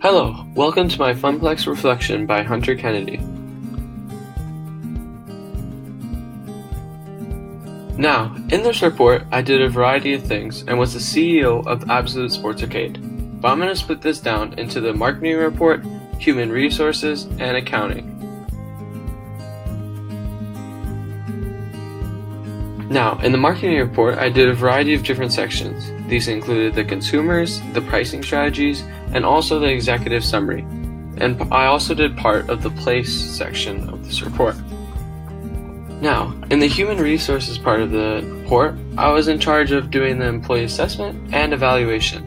Hello, welcome to my Funplex Reflection by Hunter Kennedy. Now, in this report, I did a variety of things and was the CEO of Absolute Sports Arcade, but I'm going to split this down into the marketing report, human resources, and accounting. Now, in the marketing report, I did a variety of different sections. These included the consumers, the pricing strategies, and also the executive summary. And I also did part of the place section of this report. Now, in the human resources part of the report, I was in charge of doing the employee assessment and evaluation.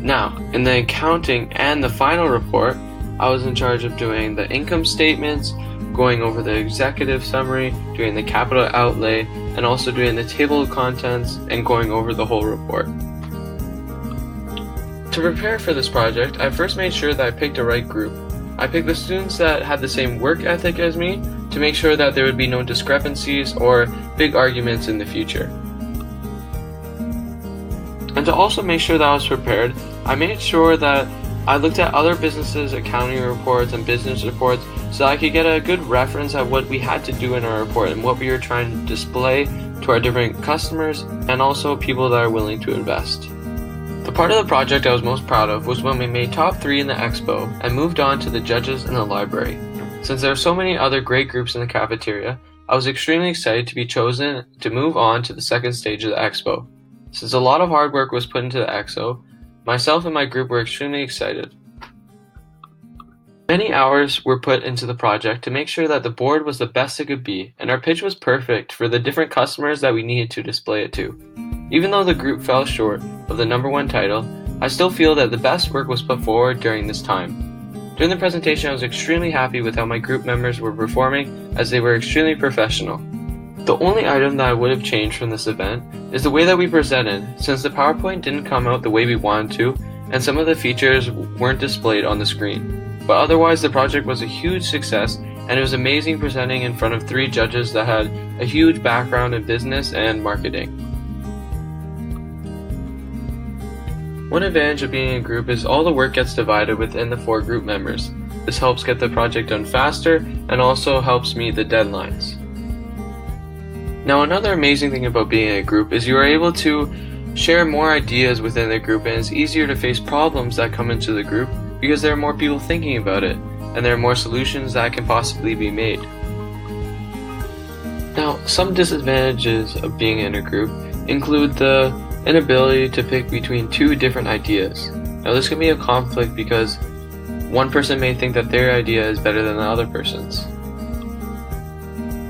Now, in the accounting and the final report, I was in charge of doing the income statements, going over the executive summary, doing the capital outlay, and also doing the table of contents and going over the whole report. To prepare for this project, I first made sure that I picked a right group. I picked the students that had the same work ethic as me to make sure that there would be no discrepancies or big arguments in the future. And to also make sure that I was prepared, I made sure that I looked at other businesses' accounting reports and business reports so I could get a good reference at what we had to do in our report and what we were trying to display to our different customers and also people that are willing to invest. The part of the project I was most proud of was when we made top 3 in the expo and moved on to the judges in the library. Since there are so many other great groups in the cafeteria, I was extremely excited to be chosen to move on to the second stage of the expo. Since a lot of hard work was put into the expo, myself and my group were extremely excited. Many hours were put into the project to make sure that the board was the best it could be, and our pitch was perfect for the different customers that we needed to display it to. Even though the group fell short of the #1 title, I still feel that the best work was put forward during this time. During the presentation, I was extremely happy with how my group members were performing, as they were extremely professional. The only item that I would have changed from this event is the way that we presented, since the PowerPoint didn't come out the way we wanted to, and some of the features weren't displayed on the screen. But otherwise, the project was a huge success, and it was amazing presenting in front of 3 judges that had a huge background in business and marketing. One advantage of being in a group is all the work gets divided within the 4 group members. This helps get the project done faster and also helps meet the deadlines. Now, another amazing thing about being in a group is you are able to share more ideas within the group, and it's easier to face problems that come into the group because there are more people thinking about it, and there are more solutions that can possibly be made. Now, some disadvantages of being in a group include the inability to pick between 2 different ideas. Now, this can be a conflict because one person may think that their idea is better than the other person's.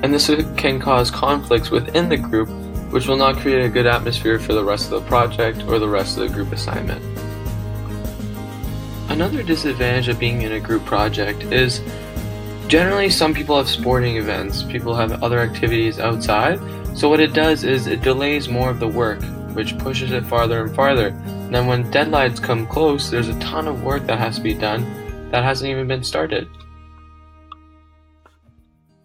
And this can cause conflicts within the group, which will not create a good atmosphere for the rest of the project or the rest of the group assignment. Another disadvantage of being in a group project is generally some people have sporting events, people have other activities outside, so what it does is it delays more of the work, which pushes it farther and farther. And then when deadlines come close, there's a ton of work that has to be done that hasn't even been started.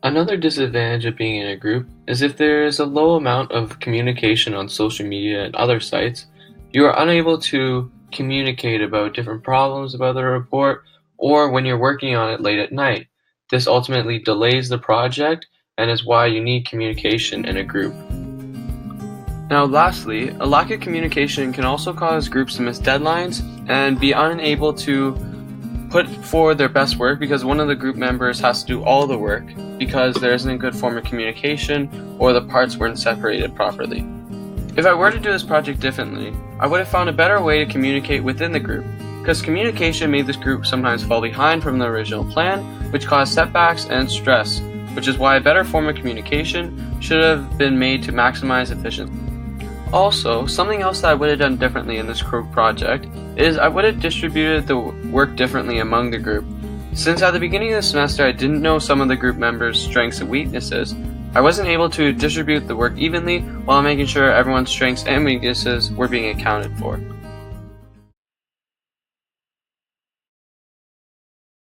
Another disadvantage of being in a group is if there is a low amount of communication on social media and other sites, you are unable to communicate about different problems about the report, or when you're working on it late at night. This ultimately delays the project and is why you need communication in a group. Now lastly, a lack of communication can also cause groups to miss deadlines and be unable to put forward their best work because one of the group members has to do all the work because there isn't a good form of communication or the parts weren't separated properly. If I were to do this project differently, I would have found a better way to communicate within the group, because communication made this group sometimes fall behind from the original plan, which caused setbacks and stress, which is why a better form of communication should have been made to maximize efficiency. Also, something else that I would have done differently in this group project is I would have distributed the work differently among the group. Since at the beginning of the semester I didn't know some of the group members' strengths and weaknesses, I wasn't able to distribute the work evenly while making sure everyone's strengths and weaknesses were being accounted for.